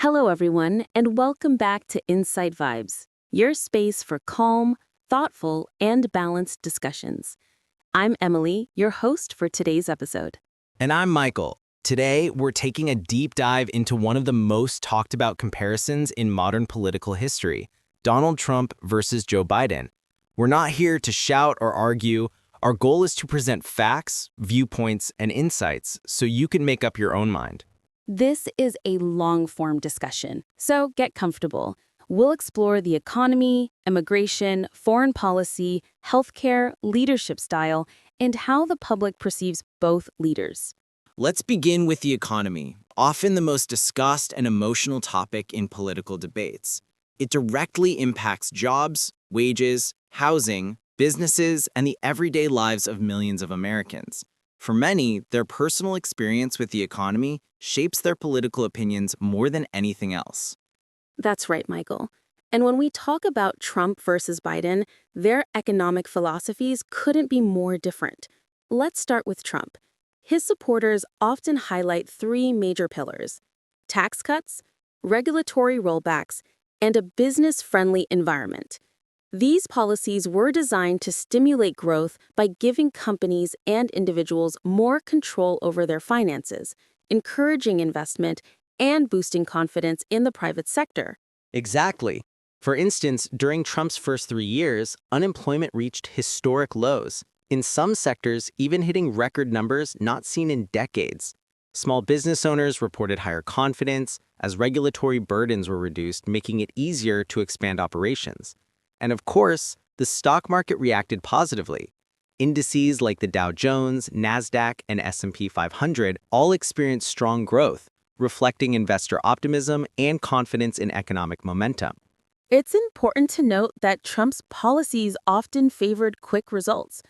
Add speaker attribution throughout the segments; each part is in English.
Speaker 1: Hello, everyone, and welcome back to Insight Vibes, your space for calm, thoughtful, and balanced discussions. I'm Emily, your host for today's episode.
Speaker 2: And I'm Michael. Today, we're taking a deep dive into one of the most talked about comparisons in modern political history, Donald Trump versus Joe Biden. We're not here to shout or argue. Our goal is to present facts, viewpoints, and insights so you can make up your own mind.
Speaker 1: This is a long-form discussion, so get comfortable. We'll explore the economy, immigration, foreign policy, healthcare, leadership style, and how the public perceives both leaders.
Speaker 3: Let's begin with the economy, often the most discussed and emotional topic in political debates. It directly impacts jobs, wages, housing, businesses, and the everyday lives of millions of Americans. For many, their personal experience with the economy shapes their political opinions more than anything else.
Speaker 1: That's right, Michael. And when we talk about Trump versus Biden, their economic philosophies couldn't be more different. Let's start with Trump. His supporters often highlight three major pillars: tax cuts, regulatory rollbacks, and a business-friendly environment. These policies were designed to stimulate growth by giving companies and individuals more control over their finances, encouraging investment, and boosting confidence in the private sector.
Speaker 2: Exactly. For instance, during Trump's first 3 years, unemployment reached historic lows, in some sectors even hitting record numbers not seen in decades. Small business owners reported higher confidence as regulatory burdens were reduced, making it easier to expand operations. And of course, the stock market reacted positively. Indices like the Dow Jones, NASDAQ, and S&P 500 all experienced strong growth, reflecting investor optimism and confidence in economic momentum.
Speaker 1: It's important to note that Trump's policies often favored quick results.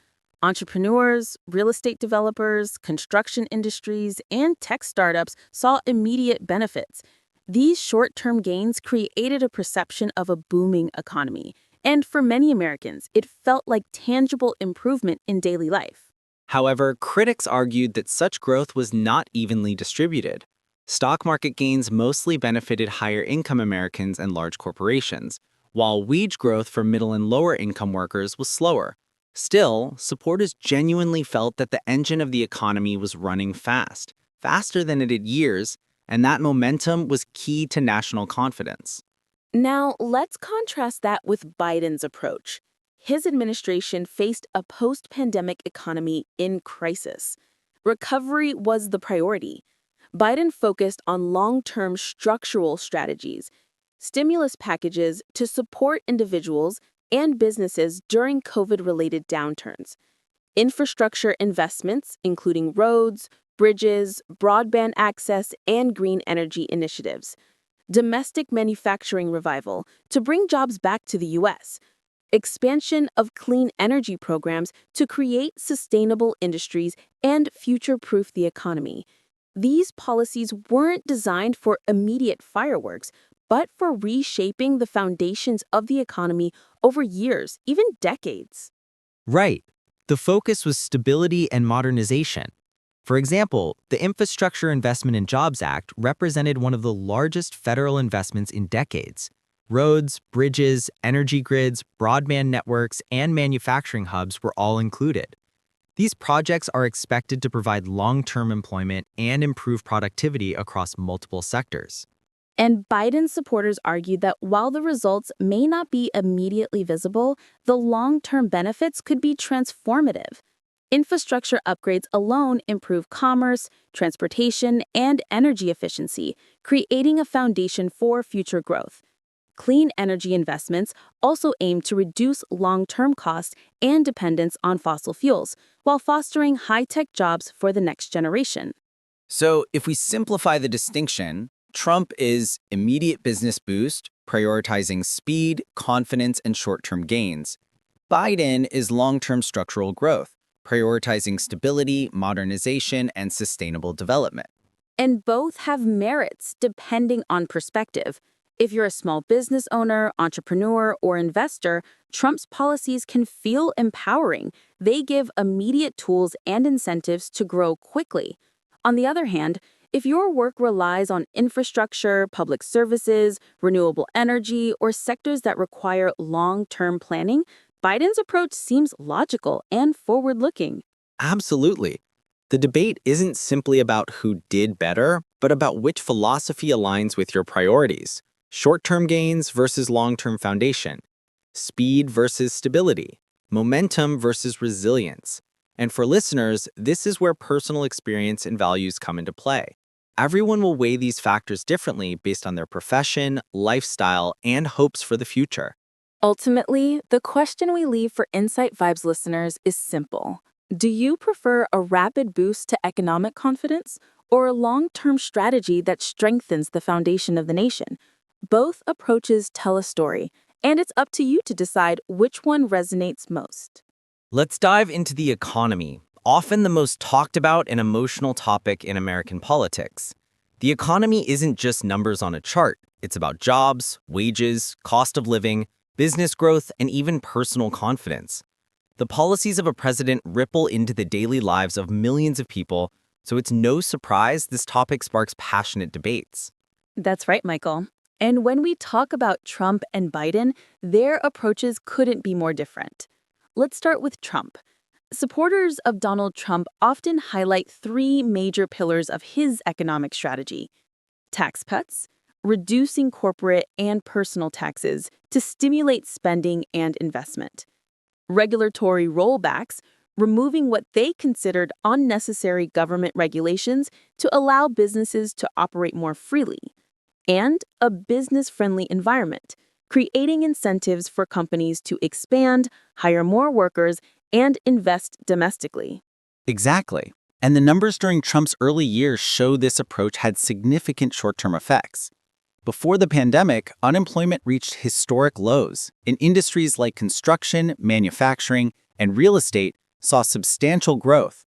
Speaker 1: Entrepreneurs, real estate developers, construction industries, and tech startups saw immediate benefits. These short-term gains created a perception of a booming economy, and for many Americans, it felt like tangible improvement in daily life.
Speaker 3: However, critics argued that such growth was not evenly distributed. Stock market gains mostly benefited higher-income Americans and large corporations, while wage growth for middle and lower-income workers was slower. Still, supporters genuinely felt that the engine of the economy was running fast, faster than it had years, and that momentum was key to national confidence.
Speaker 1: Now, let's contrast that with Biden's approach. His administration faced a post-pandemic economy in crisis. Recovery was the priority. Biden focused on long-term structural strategies, stimulus packages to support individuals and businesses during COVID-related downturns, infrastructure investments, including roads, bridges, broadband access, and green energy initiatives, domestic manufacturing revival to bring jobs back to the U.S., expansion of clean energy programs to create sustainable industries and future-proof the economy. These policies weren't designed for immediate fireworks, but for reshaping the foundations of the economy over years, even decades.
Speaker 2: Right. The focus was stability and modernization. For example, the Infrastructure Investment and Jobs Act represented one of the largest federal investments in decades. Roads, bridges, energy grids, broadband networks, and manufacturing hubs were all included. These projects are expected to provide long-term employment and improve productivity across multiple sectors.
Speaker 1: And Biden's supporters argued that while the results may not be immediately visible, the long-term benefits could be transformative. Infrastructure upgrades alone improve commerce, transportation, and energy efficiency, creating a foundation for future growth. Clean energy investments also aim to reduce long-term costs and dependence on fossil fuels, while fostering high-tech jobs for the next generation.
Speaker 3: So, if we simplify the distinction, Trump is immediate business boost, prioritizing speed, confidence, and short-term gains. Biden is long-term structural growth, prioritizing stability, modernization, and sustainable development.
Speaker 1: And both have merits depending on perspective. If you're a small business owner, entrepreneur, or investor, Trump's policies can feel empowering. They give immediate tools and incentives to grow quickly. On the other hand, If your work relies on infrastructure, public services, renewable energy, or sectors that require long-term planning, Biden's approach seems logical and forward-looking.
Speaker 3: Absolutely. The debate isn't simply about who did better, but about which philosophy aligns with your priorities. Short-term gains versus long-term foundation. Speed versus stability. Momentum versus resilience. And for listeners, this is where personal experience and values come into play. Everyone will weigh these factors differently based on their profession, lifestyle, and hopes for the future.
Speaker 1: Ultimately, the question we leave for Insight Vibes listeners is simple. Do you prefer a rapid boost to economic confidence or a long-term strategy that strengthens the foundation of the nation? Both approaches tell a story, and it's up to you to decide which one resonates most.
Speaker 3: Let's dive into the economy, often the most talked about and emotional topic in American politics. The economy isn't just numbers on a chart. It's about jobs, wages, cost of living, business growth, and even personal confidence. The policies of a president ripple into the daily lives of millions of people, so it's no surprise this topic sparks passionate debates.
Speaker 1: That's right, Michael. And when we talk about Trump and Biden, their approaches couldn't be more different. Let's start with Trump. Supporters of Donald Trump often highlight three major pillars of his economic strategy: tax cuts, reducing corporate and personal taxes to stimulate spending and investment; regulatory rollbacks, removing what they considered unnecessary government regulations to allow businesses to operate more freely; and a business-friendly environment, creating incentives for companies to expand, hire more workers, and invest domestically.
Speaker 3: Exactly. And the numbers during Trump's early years show this approach had significant short-term effects. Before the pandemic, unemployment reached historic lows, and industries like construction, manufacturing, and real estate saw substantial growth.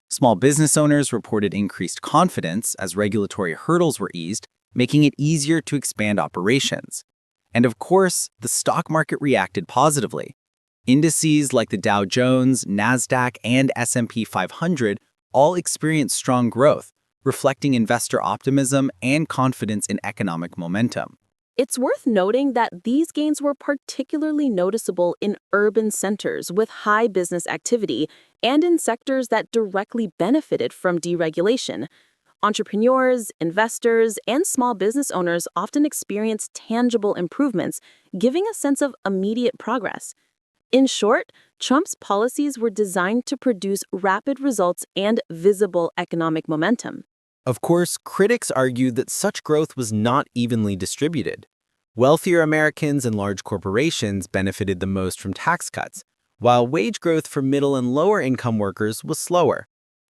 Speaker 3: Small business owners reported increased confidence as regulatory hurdles were eased, making it easier to expand operations. And of course, the stock market reacted positively. Indices like the Dow Jones, NASDAQ, and S&P 500 all experienced strong growth, reflecting investor optimism and confidence in economic momentum.
Speaker 1: It's worth noting that these gains were particularly noticeable in urban centers with high business activity and in sectors that directly benefited from deregulation. Entrepreneurs, investors, and small business owners often experience tangible improvements, giving a sense of immediate progress. In short, Trump's policies were designed to produce rapid results and visible economic momentum.
Speaker 3: Of course, critics argue that such growth was not evenly distributed. Wealthier Americans and large corporations benefited the most from tax cuts, while wage growth for middle and lower income workers was slower.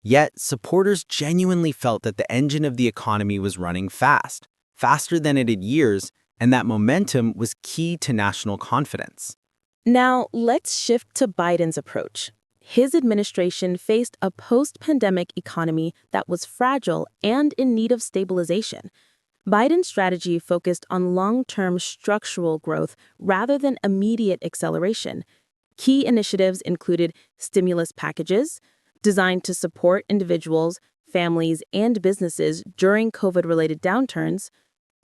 Speaker 3: Yet, supporters genuinely felt that the engine of the economy was running fast, faster than it had years, and that momentum was key to national confidence.
Speaker 1: Now, let's shift to Biden's approach. His administration faced a post-pandemic economy that was fragile and in need of stabilization. Biden's strategy focused on long-term structural growth rather than immediate acceleration. Key initiatives included stimulus packages, designed to support individuals, families, and businesses during COVID-related downturns;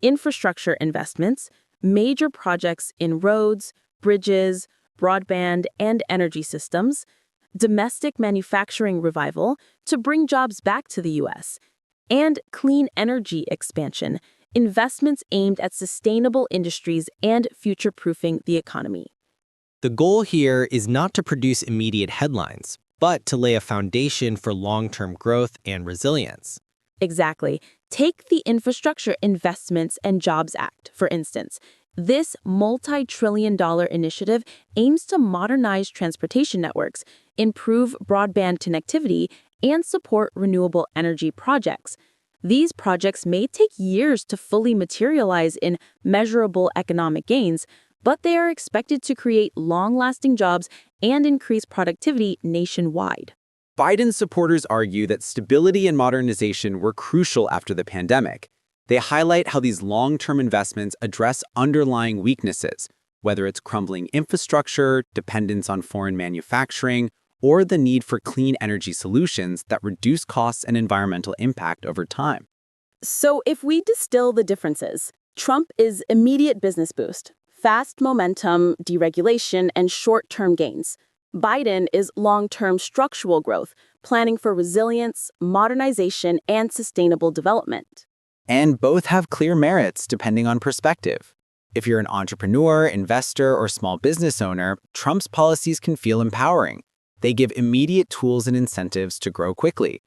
Speaker 1: infrastructure investments, major projects in roads, bridges, broadband, and energy systems; domestic manufacturing revival to bring jobs back to the U.S., and clean energy expansion, investments aimed at sustainable industries and future-proofing the economy.
Speaker 2: The goal here is not to produce immediate headlines, but to lay a foundation for long-term growth and resilience.
Speaker 1: Exactly. Take the Infrastructure Investments and Jobs Act, for instance. This multi-trillion-dollar initiative aims to modernize transportation networks, improve broadband connectivity, and support renewable energy projects. These projects may take years to fully materialize in measurable economic gains, but they are expected to create long-lasting jobs and increase productivity nationwide.
Speaker 3: Biden's supporters argue that stability and modernization were crucial after the pandemic. They highlight how these long-term investments address underlying weaknesses, whether it's crumbling infrastructure, dependence on foreign manufacturing, or the need for clean energy solutions that reduce costs and environmental impact over time.
Speaker 1: So if we distill the differences, Trump is immediate business boost, fast momentum, deregulation, and short-term gains. Biden is long-term structural growth, planning for resilience, modernization, and sustainable development.
Speaker 3: And both have clear merits depending on perspective. If you're an entrepreneur, investor, or small business owner, Trump's policies can feel empowering. They give immediate tools and incentives to grow quickly.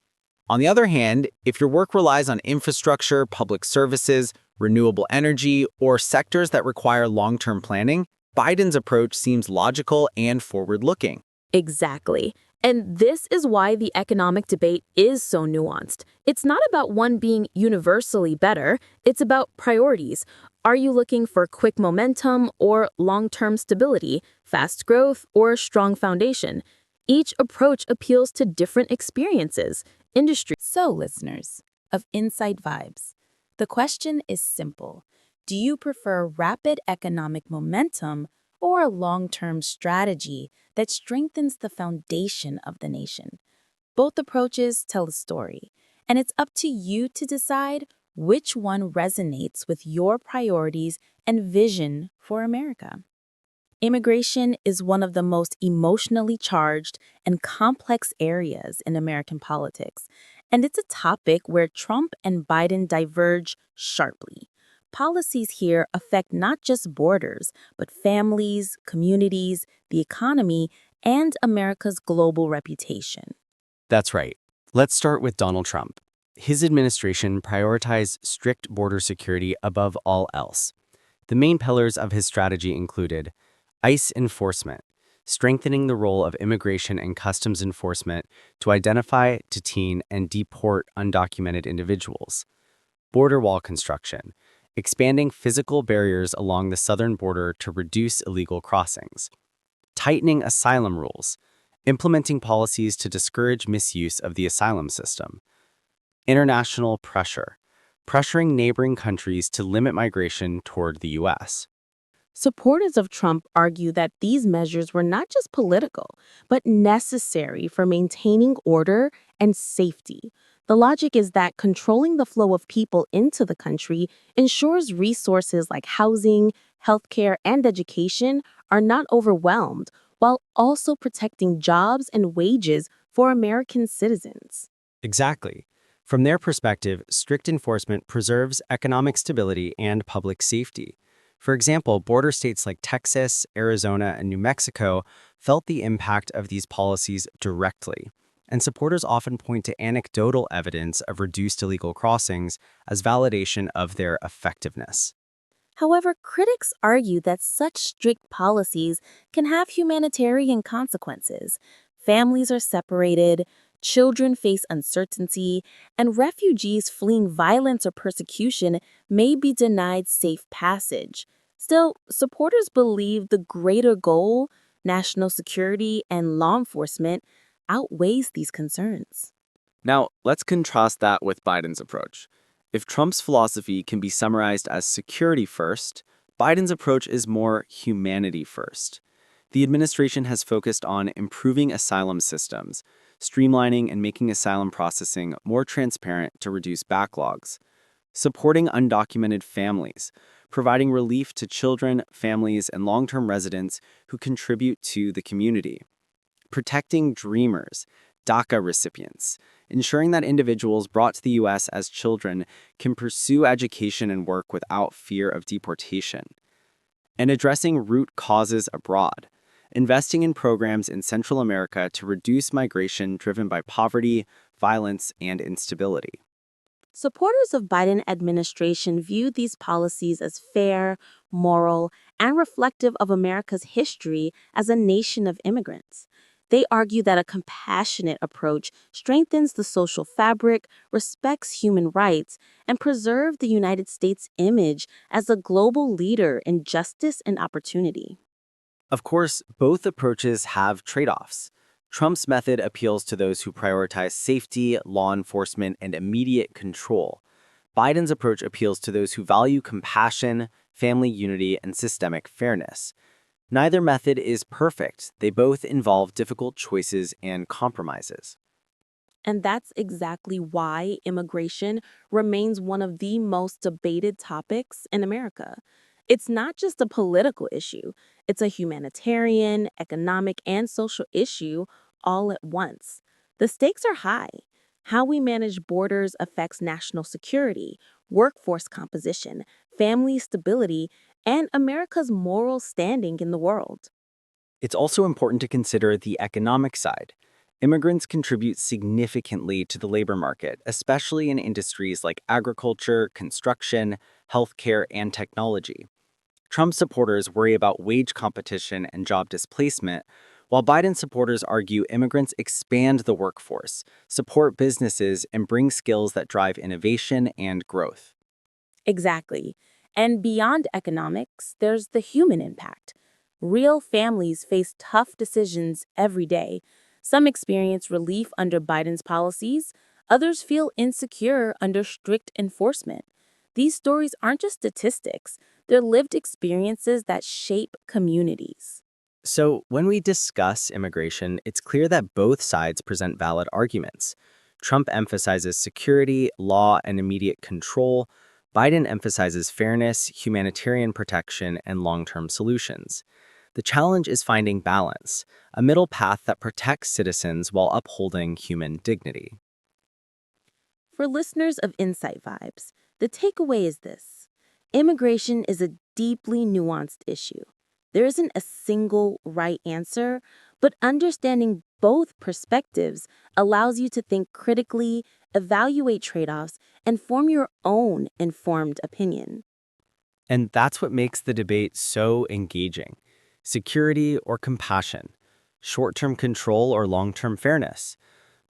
Speaker 3: On the other hand, if your work relies on infrastructure, public services, renewable energy, or sectors that require long-term planning, Biden's approach seems logical and forward-looking.
Speaker 1: Exactly. And this is why the economic debate is so nuanced. It's not about one being universally better, it's about priorities. Are you looking for quick momentum or long-term stability, fast growth or strong foundation? Each approach appeals to different experiences, industry. So, listeners of Inside Vibes, the question is simple. Do you prefer rapid economic momentum or a long-term strategy that strengthens the foundation of the nation? Both approaches tell a story, and it's up to you to decide which one resonates with your priorities and vision for America. Immigration is one of the most emotionally charged and complex areas in American politics, and it's a topic where Trump and Biden diverge sharply. Policies here affect not just borders, but families, communities, the economy, and America's global reputation.
Speaker 2: That's right. Let's start with Donald Trump. His administration prioritized strict border security above all else. The main pillars of his strategy included ICE enforcement, strengthening the role of immigration and customs enforcement to identify, detain, and deport undocumented individuals. Border wall construction, expanding physical barriers along the southern border to reduce illegal crossings. Tightening asylum rules, implementing policies to discourage misuse of the asylum system. International pressure, pressuring neighboring countries to limit migration toward the U.S.
Speaker 1: Supporters of Trump argue that these measures were not just political, but necessary for maintaining order and safety. The logic is that controlling the flow of people into the country ensures resources like housing, healthcare, and education are not overwhelmed, while also protecting jobs and wages for American citizens.
Speaker 2: Exactly. From their perspective, strict enforcement preserves economic stability and public safety. For example, border states like Texas, Arizona, and New Mexico felt the impact of these policies directly, and supporters often point to anecdotal evidence of reduced illegal crossings as validation of their effectiveness.
Speaker 1: However, critics argue that such strict policies can have humanitarian consequences. Families are separated, children face uncertainty, and refugees fleeing violence or persecution may be denied safe passage. Still, supporters believe the greater goal, national security and law enforcement, outweighs these concerns.
Speaker 3: Now, let's contrast that with Biden's approach. If Trump's philosophy can be summarized as security first, Biden's approach is more humanity first. The administration has focused on improving asylum systems, streamlining and making asylum processing more transparent to reduce backlogs, supporting undocumented families, providing relief to children, families, and long-term residents who contribute to the community, protecting dreamers, DACA recipients, ensuring that individuals brought to the U.S. as children can pursue education and work without fear of deportation, and addressing root causes abroad, investing in programs in Central America to reduce migration driven by poverty, violence, and instability.
Speaker 1: Supporters of Biden administration view these policies as fair, moral, and reflective of America's history as a nation of immigrants. They argue that a compassionate approach strengthens the social fabric, respects human rights, and preserves the United States' image as a global leader in justice and opportunity.
Speaker 2: Of course, both approaches have trade-offs. Trump's method appeals to those who prioritize safety, law enforcement, and immediate control. Biden's approach appeals to those who value compassion, family unity, and systemic fairness. Neither method is perfect. They both involve difficult choices and compromises.
Speaker 1: And that's exactly why immigration remains one of the most debated topics in America. It's not just a political issue, it's a humanitarian, economic, and social issue all at once. The stakes are high. How we manage borders affects national security, workforce composition, family stability, and America's moral standing in the world.
Speaker 3: It's also important to consider the economic side. Immigrants contribute significantly to the labor market, especially in industries like agriculture, construction, healthcare, and technology. Trump supporters worry about wage competition and job displacement, while Biden supporters argue immigrants expand the workforce, support businesses, and bring skills that drive innovation and growth.
Speaker 1: Exactly. And beyond economics, there's the human impact. Real families face tough decisions every day. Some experience relief under Biden's policies, others feel insecure under strict enforcement. These stories aren't just statistics, they're lived experiences that shape communities.
Speaker 2: So, when we discuss immigration, it's clear that both sides present valid arguments. Trump emphasizes security, law, and immediate control. Biden emphasizes fairness, humanitarian protection, and long term solutions. The challenge is finding balance, a middle path that protects citizens while upholding human dignity.
Speaker 1: For listeners of Insight Vibes, the takeaway is this: immigration is a deeply nuanced issue. There isn't a single right answer, but understanding both perspectives allows you to think critically, evaluate trade offs, and form your own informed opinion.
Speaker 2: And that's what makes the debate so engaging. Security or compassion, short term control or long term fairness.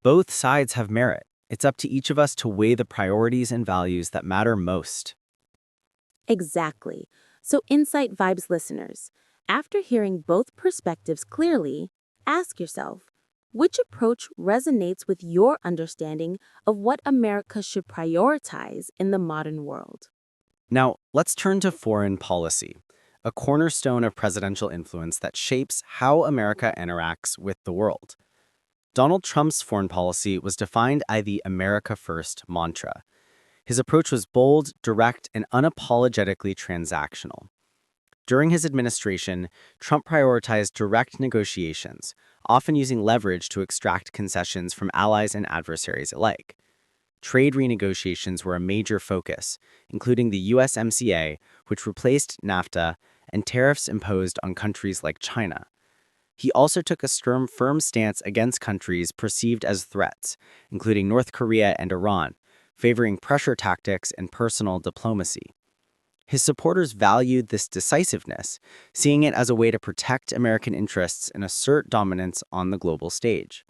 Speaker 2: Both sides have merit. It's up to each of us to weigh the priorities and values that matter most.
Speaker 1: Exactly. So, Insight Vibes listeners, after hearing both perspectives clearly, ask yourself, which approach resonates with your understanding of what America should prioritize in the modern world?
Speaker 2: Now, let's turn to foreign policy, a cornerstone of presidential influence that shapes how America interacts with the world. Donald Trump's foreign policy was defined by the America First mantra. His approach was bold, direct, and unapologetically transactional. During his administration, Trump prioritized direct negotiations, often using leverage to extract concessions from allies and adversaries alike. Trade renegotiations were a major focus, including the USMCA, which replaced NAFTA, and tariffs imposed on countries like China. He also took a firm stance against countries perceived as threats, including North Korea and Iran, favoring pressure tactics and personal diplomacy. His supporters valued this decisiveness, seeing it as a way to protect American interests and assert dominance on the global stage.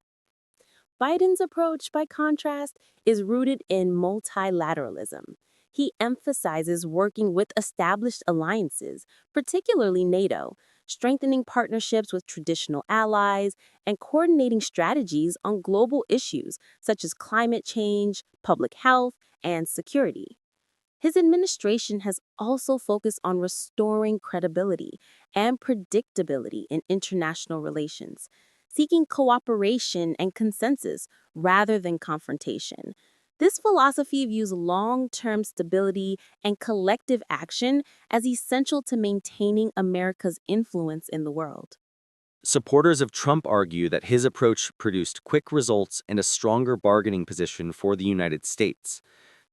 Speaker 1: Biden's approach, by contrast, is rooted in multilateralism. He emphasizes working with established alliances, particularly NATO, strengthening partnerships with traditional allies, and coordinating strategies on global issues such as climate change, public health, and security. His administration has also focused on restoring credibility and predictability in international relations, seeking cooperation and consensus rather than confrontation. This philosophy views long term stability and collective action as essential to maintaining America's influence in the world.
Speaker 2: Supporters of Trump argue that his approach produced quick results and a stronger bargaining position for the United States.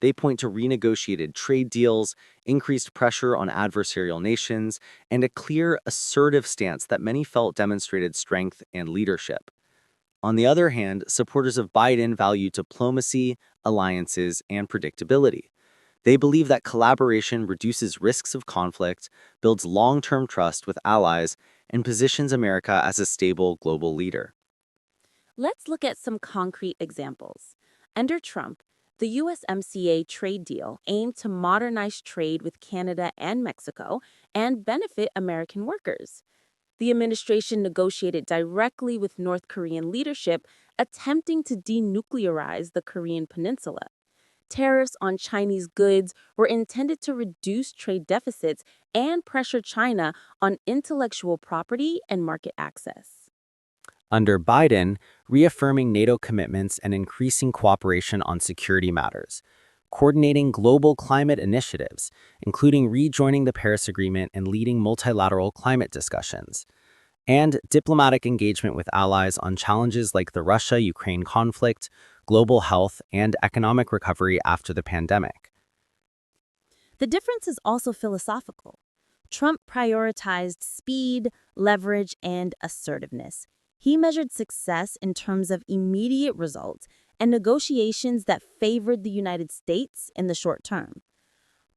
Speaker 2: They point to renegotiated trade deals, increased pressure on adversarial nations, and a clear, assertive stance that many felt demonstrated strength and leadership. On the other hand, supporters of Biden value diplomacy, alliances, and predictability. They believe that collaboration reduces risks of conflict, builds long term trust with allies, and positions America as a stable global leader.
Speaker 1: Let's look at some concrete examples. Under Trump, the USMCA trade deal aimed to modernize trade with Canada and Mexico and benefit American workers. The administration negotiated directly with North Korean leadership, attempting to denuclearize the Korean peninsula. Tariffs on Chinese goods were intended to reduce trade deficits and pressure China on intellectual property and market access.
Speaker 2: Under Biden, reaffirming NATO commitments and increasing cooperation on security matters, coordinating global climate initiatives, including rejoining the Paris Agreement and leading multilateral climate discussions, and diplomatic engagement with allies on challenges like the Russia-Ukraine conflict, global health, and economic recovery after the pandemic.
Speaker 1: The difference is also philosophical. Trump prioritized speed, leverage, and assertiveness. He measured success in terms of immediate results and negotiations that favored the United States in the short term.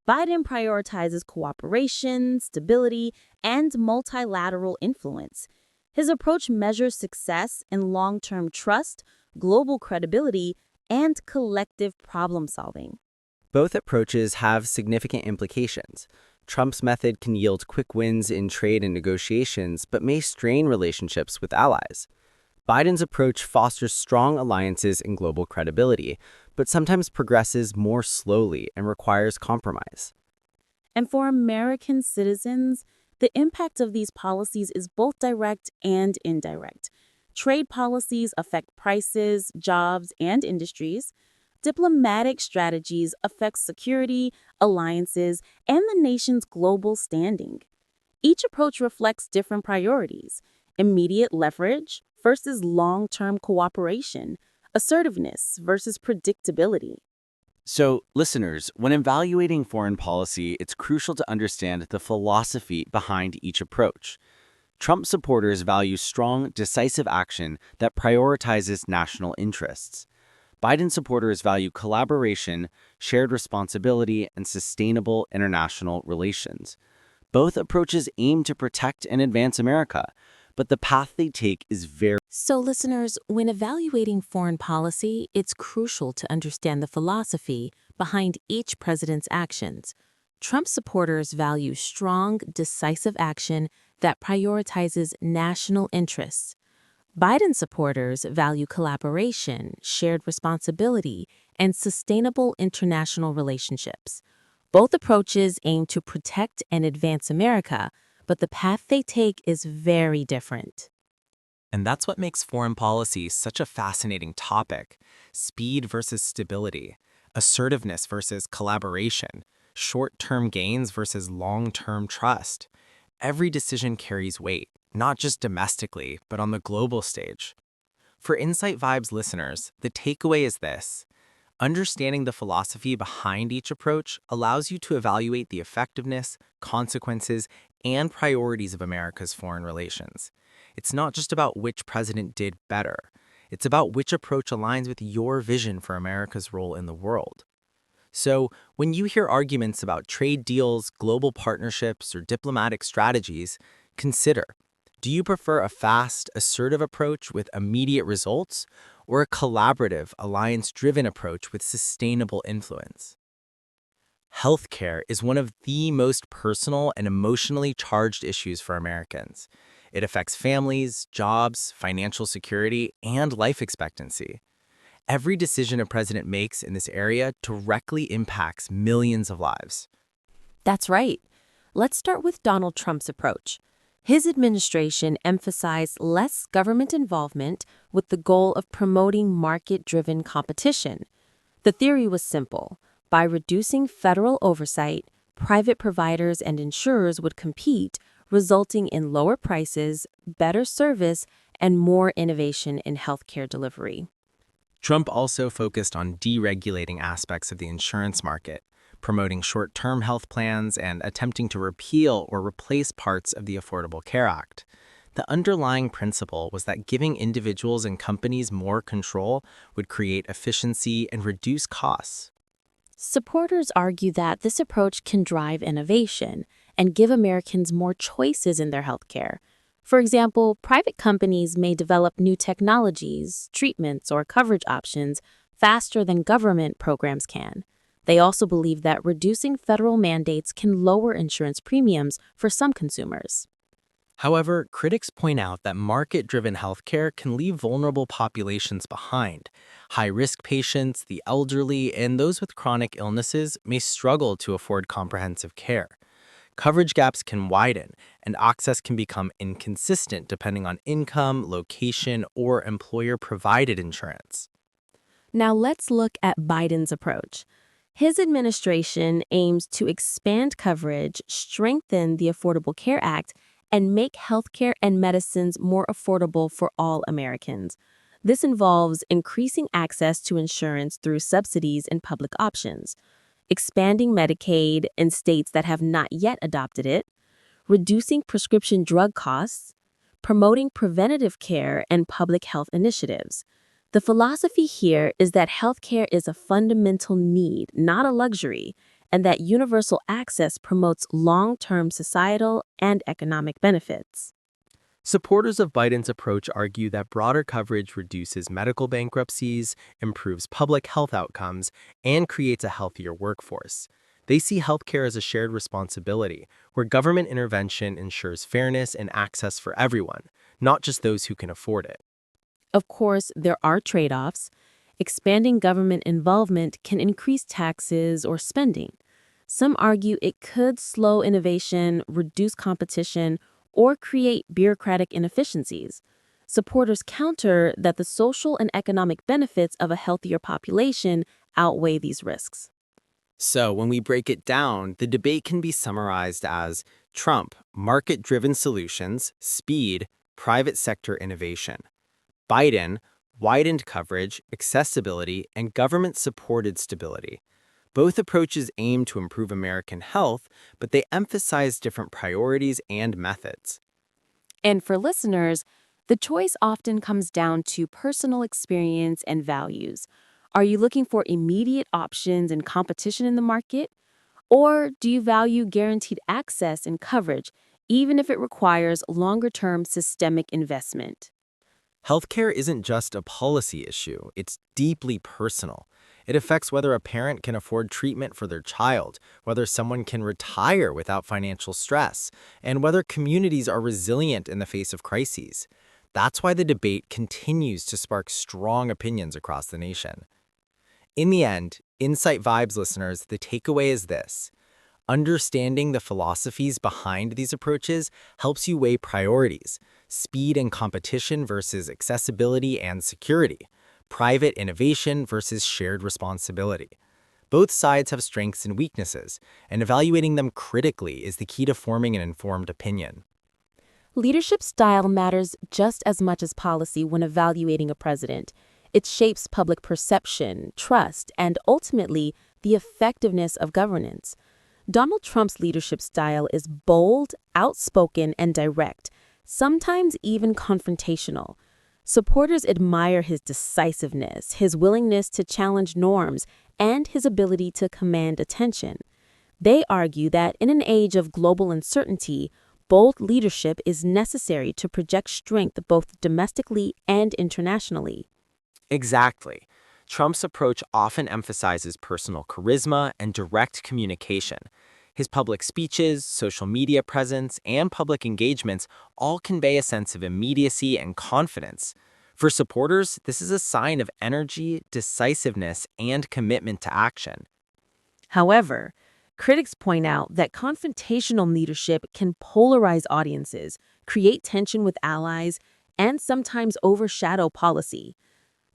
Speaker 1: Biden prioritizes cooperation, stability, and multilateral influence. His approach measures success in long-term trust, global credibility, and collective problem-solving.
Speaker 2: Both approaches have significant implications. Trump's method can yield quick wins in trade and negotiations, but may strain relationships with allies. Biden's approach fosters strong alliances and global credibility, but sometimes progresses more slowly and requires compromise.
Speaker 1: And for American citizens, the impact of these policies is both direct and indirect. Trade policies affect prices, jobs, and industries. Diplomatic strategies affect security, alliances, and the nation's global standing. Each approach reflects different priorities: immediate leverage versus long-term cooperation, assertiveness versus predictability.
Speaker 4: So, listeners, when evaluating foreign policy, it's crucial to understand the philosophy behind each approach. Trump supporters value strong, decisive action that prioritizes national interests. Biden supporters value collaboration, shared responsibility, and sustainable international relations. Both approaches aim to protect and advance America, but the path they take is very.
Speaker 1: So, listeners, when evaluating foreign policy, it's crucial to understand the philosophy behind each president's actions. Trump supporters value strong, decisive action that prioritizes national interests. Biden supporters value collaboration, shared responsibility, and sustainable international relationships. Both approaches aim to protect and advance America, but the path they take is very different.
Speaker 3: And that's what makes foreign policy such a fascinating topic. Speed versus stability, assertiveness versus collaboration, short-term gains versus long-term trust. Every decision carries weight, not just domestically, but on the global stage. For Insight Vibes listeners, the takeaway is this. Understanding the philosophy behind each approach allows you to evaluate the effectiveness, consequences, and priorities of America's foreign relations. It's not just about which president did better. It's about which approach aligns with your vision for America's role in the world. So, when you hear arguments about trade deals, global partnerships, or diplomatic strategies, consider, do you prefer a fast, assertive approach with immediate results, or a collaborative, alliance-driven approach with sustainable influence? Healthcare is one of the most personal and emotionally charged issues for Americans. It affects families, jobs, financial security, and life expectancy. Every decision a president makes in this area directly impacts millions of lives.
Speaker 1: That's right. Let's start with Donald Trump's approach. His administration emphasized less government involvement with the goal of promoting market-driven competition. The theory was simple. By reducing federal oversight, private providers and insurers would compete, resulting in lower prices, better service, and more innovation in healthcare delivery.
Speaker 3: Trump also focused on deregulating aspects of the insurance market, promoting short-term health plans and attempting to repeal or replace parts of the Affordable Care Act. The underlying principle was that giving individuals and companies more control would create efficiency and reduce costs.
Speaker 1: Supporters argue that this approach can drive innovation and give Americans more choices in their healthcare. For example, private companies may develop new technologies, treatments, or coverage options faster than government programs can. They also believe that reducing federal mandates can lower insurance premiums for some consumers.
Speaker 3: However, critics point out that market-driven healthcare can leave vulnerable populations behind. High-risk patients, the elderly, and those with chronic illnesses may struggle to afford comprehensive care. coverage gaps can widen, and access can become inconsistent depending on income, location, or employer-provided insurance.
Speaker 1: Now let's look at Biden's approach. His administration aims to expand coverage, strengthen the Affordable Care Act, and make healthcare and medicines more affordable for all Americans. This involves increasing access to insurance through subsidies and public options, expanding Medicaid in states that have not yet adopted it, reducing prescription drug costs, promoting preventative care and public health initiatives. The philosophy here is that healthcare is a fundamental need, not a luxury, and that universal access promotes long-term societal and economic benefits.
Speaker 5: Supporters of Biden's approach argue that broader coverage reduces medical bankruptcies, improves public health outcomes, and creates a healthier workforce. They see healthcare as a shared responsibility, where government intervention ensures fairness and access for everyone, not just those who can afford it.
Speaker 1: Of course, there are trade-offs. Expanding government involvement can increase taxes or spending. Some argue it could slow innovation, reduce competition, or create bureaucratic inefficiencies. Supporters counter that the social and economic benefits of a healthier population outweigh these risks.
Speaker 3: So, when we break it down, the debate can be summarized as Trump, market-driven solutions, speed, private sector innovation. Biden, widened coverage, accessibility, and government-supported stability. Both approaches aim to improve American health, but they emphasize different priorities and methods.
Speaker 1: And for listeners, the choice often comes down to personal experience and values. Are you looking for immediate options and competition in the market? Or do you value guaranteed access and coverage, even if it requires longer-term systemic investment?
Speaker 5: Healthcare isn't just a policy issue, it's deeply personal. It affects whether a parent can afford treatment for their child, whether someone can retire without financial stress, and whether communities are resilient in the face of crises. That's why the debate continues to spark strong opinions across the nation. In the end, Insight Vibes listeners, the takeaway is this. Understanding the philosophies behind these approaches helps you weigh priorities, speed and competition versus accessibility and security, private innovation versus shared responsibility. Both sides have strengths and weaknesses, and evaluating them critically is the key to forming an informed opinion.
Speaker 1: Leadership style matters just as much as policy when evaluating a president. It shapes public perception, trust, and ultimately the effectiveness of governance. Donald Trump's leadership style is bold, outspoken, and direct, sometimes even confrontational. Supporters admire his decisiveness, his willingness to challenge norms, and his ability to command attention. They argue that in an age of global uncertainty, bold leadership is necessary to project strength both domestically and internationally.
Speaker 3: Exactly. Trump's approach often emphasizes personal charisma and direct communication. His public speeches, social media presence, and public engagements all convey a sense of immediacy and confidence. For supporters, this is a sign of energy, decisiveness, and commitment to action.
Speaker 1: However, critics point out that confrontational leadership can polarize audiences, create tension with allies, and sometimes overshadow policy.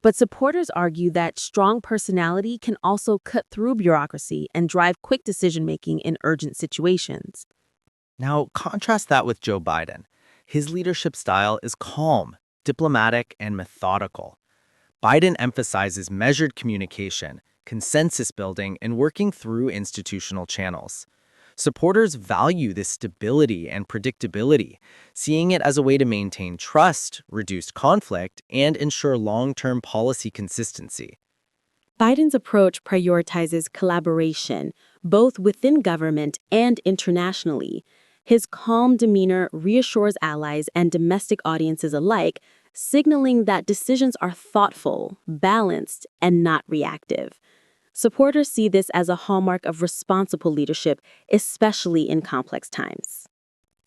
Speaker 1: But supporters argue that strong personality can also cut through bureaucracy and drive quick decision-making in urgent situations.
Speaker 5: Now, contrast that with Joe Biden. His leadership style is calm, diplomatic, and methodical. Biden emphasizes measured communication, consensus building, and working through institutional channels. Supporters value this stability and predictability, seeing it as a way to maintain trust, reduce conflict, and ensure long-term policy consistency.
Speaker 1: Biden's approach prioritizes collaboration, both within government and internationally. His calm demeanor reassures allies and domestic audiences alike, signaling that decisions are thoughtful, balanced, and not reactive. Supporters see this as a hallmark of responsible leadership, especially in complex times.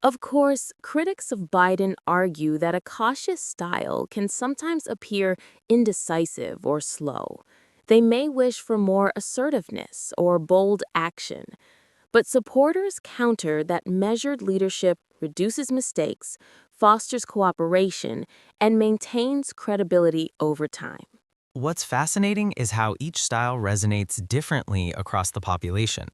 Speaker 1: Of course, critics of Biden argue that a cautious style can sometimes appear indecisive or slow. They may wish for more assertiveness or bold action. But supporters counter that measured leadership reduces mistakes, fosters cooperation, and maintains credibility over time.
Speaker 5: What's fascinating is how each style resonates differently across the population.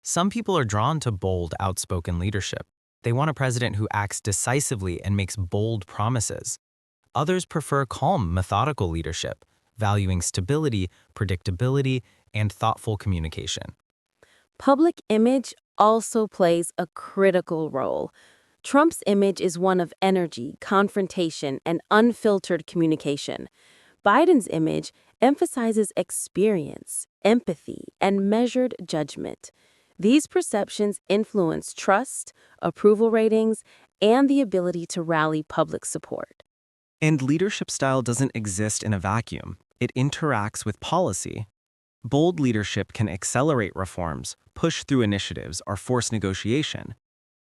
Speaker 5: Some people are drawn to bold, outspoken leadership. They want a president who acts decisively and makes bold promises. Others prefer calm, methodical leadership, valuing stability, predictability, and thoughtful communication.
Speaker 1: Public image also plays a critical role. Trump's image is one of energy, confrontation, and unfiltered communication. Biden's image emphasizes experience, empathy, and measured judgment. These perceptions influence trust, approval ratings, and the ability to rally public support.
Speaker 5: And leadership style doesn't exist in a vacuum. It interacts with policy. Bold leadership can accelerate reforms, push through initiatives, or force negotiation.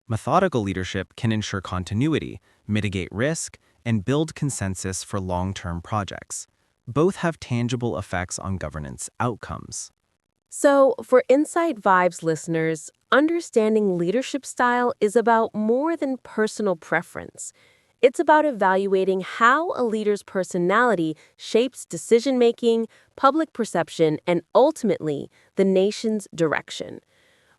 Speaker 5: Methodical leadership can ensure continuity, mitigate risk, and build consensus for long-term projects. Both have tangible effects on governance outcomes.
Speaker 1: So, for Insight Vibes listeners, understanding leadership style is about more than personal preference. It's about evaluating how a leader's personality shapes decision making, public perception, and ultimately the nation's direction.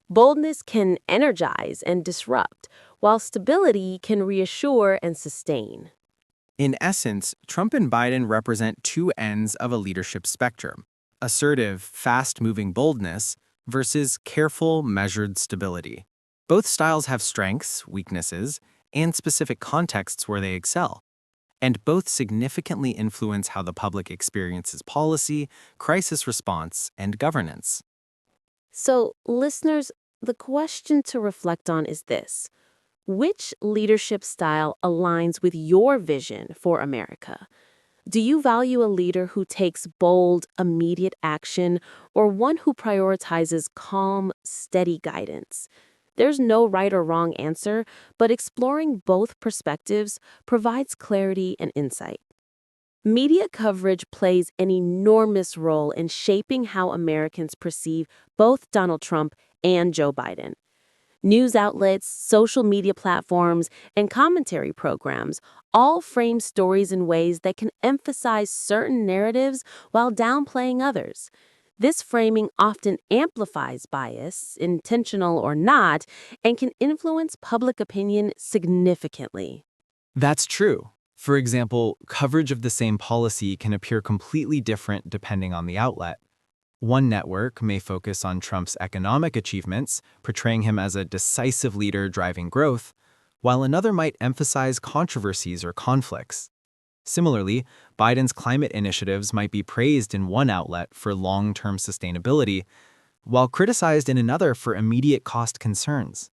Speaker 1: Boldness can energize and disrupt, while stability can reassure and sustain.
Speaker 3: In essence, Trump and Biden represent two ends of a leadership spectrum: assertive, fast-moving boldness versus careful, measured stability. Both styles have strengths, weaknesses, and specific contexts where they excel, and both significantly influence how the public experiences policy, crisis response, and governance.
Speaker 1: So, listeners, the question to reflect on is this: which leadership style aligns with your vision for America? Do you value a leader who takes bold, immediate action or one who prioritizes calm, steady guidance? There's no right or wrong answer, but exploring both perspectives provides clarity and insight. Media coverage plays an enormous role in shaping how Americans perceive both Donald Trump and Joe Biden. News outlets, social media platforms, and commentary programs all frame stories in ways that can emphasize certain narratives while downplaying others. This framing often amplifies bias, intentional or not, and can influence public opinion significantly.
Speaker 5: That's true. For example, coverage of the same policy can appear completely different depending on the outlet. One network may focus on Trump's economic achievements, portraying him as a decisive leader driving growth, while another might emphasize controversies or conflicts. Similarly, Biden's climate initiatives might be praised in one outlet for long-term sustainability, while criticized in another for immediate cost concerns.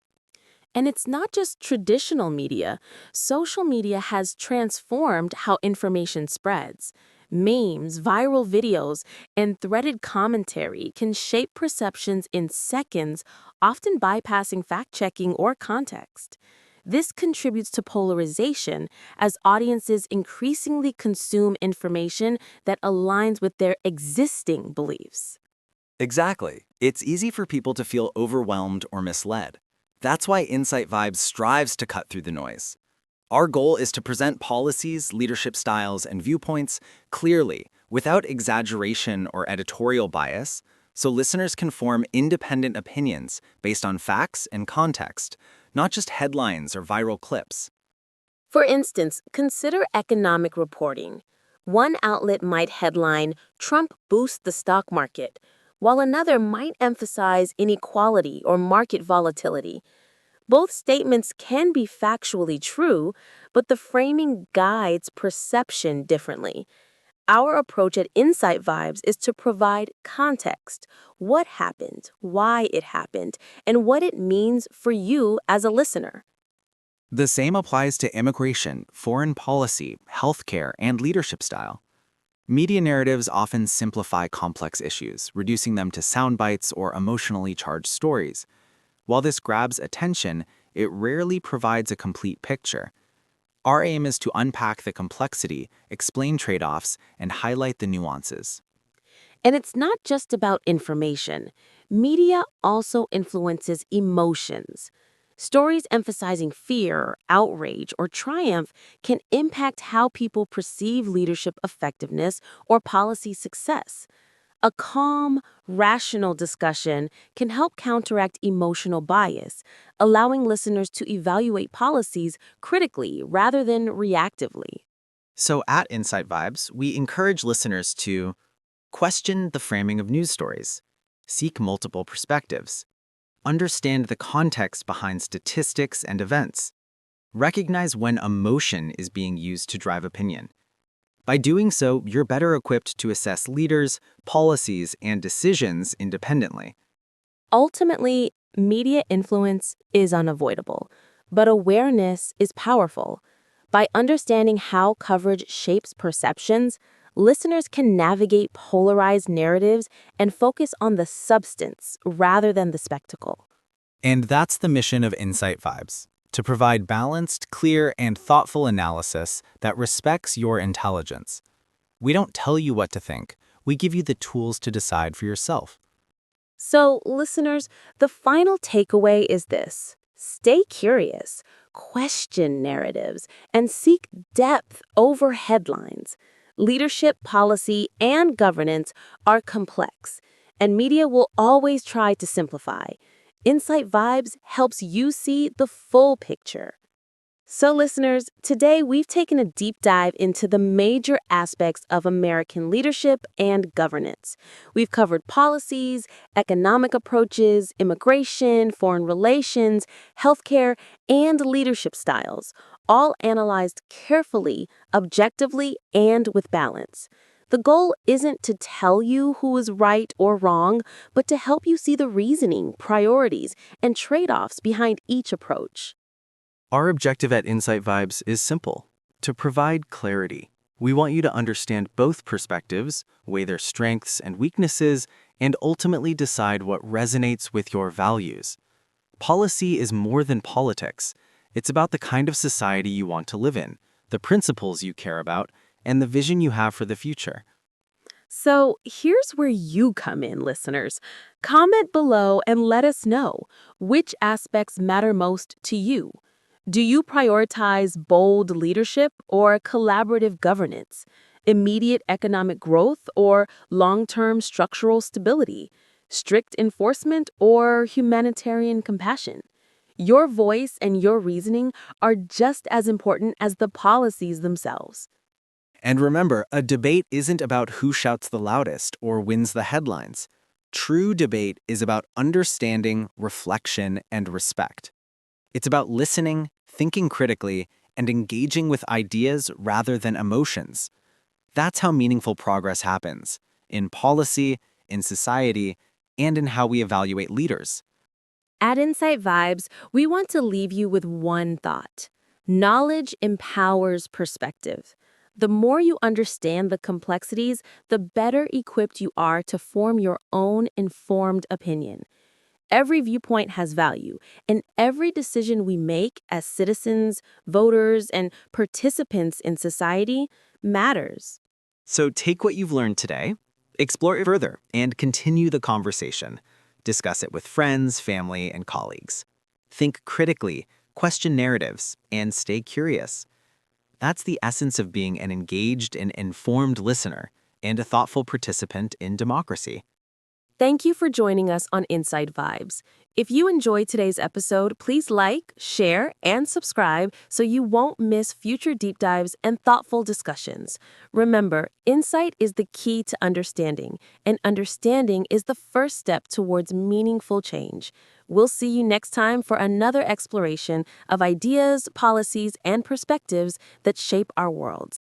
Speaker 1: And it's not just traditional media. Social media has transformed how information spreads. Memes, viral videos, and threaded commentary can shape perceptions in seconds, often bypassing fact-checking or context. This contributes to polarization as audiences increasingly consume information that aligns with their existing beliefs.
Speaker 4: Exactly. It's easy for people to feel overwhelmed or misled. That's why Insight Vibes strives to cut through the noise. Our goal is to present policies, leadership styles, and viewpoints clearly, without exaggeration or editorial bias, so listeners can form independent opinions based on facts and context, not just headlines or viral clips.
Speaker 1: For instance, consider economic reporting. One outlet might headline, "Trump boosts the stock market," while another might emphasize inequality or market volatility. Both statements can be factually true, but the framing guides perception differently. Our approach at Insight Vibes is to provide context: what happened, why it happened, and what it means for you as a listener.
Speaker 3: The same applies to immigration, foreign policy, healthcare, and leadership style. Media narratives often simplify complex issues, reducing them to sound bites or emotionally charged stories. While this grabs attention, it rarely provides a complete picture. Our aim is to unpack the complexity, explain trade-offs, and highlight the nuances.
Speaker 1: And it's not just about information. Media also influences emotions. Stories emphasizing fear, outrage, or triumph can impact how people perceive leadership effectiveness or policy success. A calm, rational discussion can help counteract emotional bias, allowing listeners to evaluate policies critically rather than reactively.
Speaker 3: So at Insight Vibes, we encourage listeners to question the framing of news stories, seek multiple perspectives, understand the context behind statistics and events, recognize when emotion is being used to drive opinion. By doing so, you're better equipped to assess leaders, policies, and decisions independently.
Speaker 1: Ultimately, media influence is unavoidable, but awareness is powerful. By understanding how coverage shapes perceptions, listeners can navigate polarized narratives and focus on the substance rather than the spectacle.
Speaker 3: And that's the mission of Insight Vibes, to provide balanced, clear, and thoughtful analysis that respects your intelligence. We don't tell you what to think, we give you the tools to decide for yourself.
Speaker 1: So, listeners, the final takeaway is this: stay curious, question narratives, and seek depth over headlines. Leadership, policy, and governance are complex, and media will always try to simplify. Insight Vibes helps you see the full picture. So, listeners, today we've taken a deep dive into the major aspects of American leadership and governance. We've covered policies, economic approaches, immigration, foreign relations, healthcare, and leadership styles, all analyzed carefully, objectively, and with balance. The goal isn't to tell you who is right or wrong, but to help you see the reasoning, priorities, and trade-offs behind each approach.
Speaker 6: Our objective at Insight Vibes is simple: to provide clarity. We want you to understand both perspectives, weigh their strengths and weaknesses, and ultimately decide what resonates with your values. Policy is more than politics. It's about the kind of society you want to live in, the principles you care about, and the vision you have for the future.
Speaker 1: So here's where you come in, listeners. Comment below and let us know which aspects matter most to you. Do you prioritize bold leadership or collaborative governance, immediate economic growth or long-term structural stability, strict enforcement or humanitarian compassion? Your voice and your reasoning are just as important as the policies themselves.
Speaker 3: And remember, a debate isn't about who shouts the loudest or wins the headlines. True debate is about understanding, reflection, and respect. It's about listening, thinking critically, and engaging with ideas rather than emotions. That's how meaningful progress happens, in policy, in society, and in how we evaluate leaders.
Speaker 1: At Insight Vibes, we want to leave you with one thought: knowledge empowers perspective. The more you understand the complexities, the better equipped you are to form your own informed opinion. Every viewpoint has value, and every decision we make as citizens, voters, and participants in society matters.
Speaker 3: So take what you've learned today, explore it further, and continue the conversation. Discuss it with friends, family, and colleagues. Think critically, question narratives, and stay curious. That's the essence of being an engaged and informed listener and a thoughtful participant in democracy.
Speaker 1: Thank you for joining us on Inside Vibes. If you enjoyed today's episode, please like, share, and subscribe so you won't miss future deep dives and thoughtful discussions. Remember, insight is the key to understanding, and understanding is the first step towards meaningful change. We'll see you next time for another exploration of ideas, policies, and perspectives that shape our world.